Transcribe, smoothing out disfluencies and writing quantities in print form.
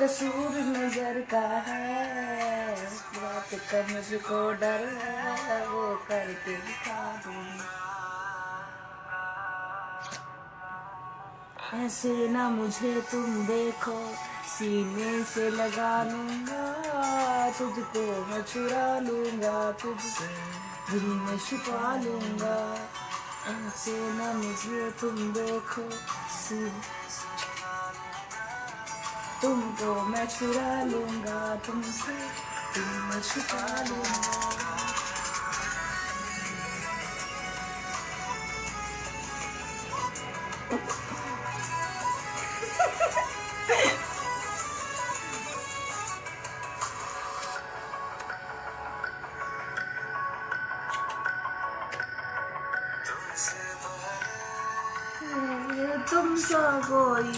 कसूर नजर का है, बात का मुझको डर है, वो करके दिखा दूंगा। ऐसे ना मुझे तुम देखो, सीने से लगा लूंगा, तुझको मैं चुरा लूंगा, तुझसे दिल में छुपा लूंगा। ऐसे ना मुझे तुम देखो, तुमको मैं चुरा लूंगा, तुमसे दिल में छुपा लूंगा। तुम सा कोई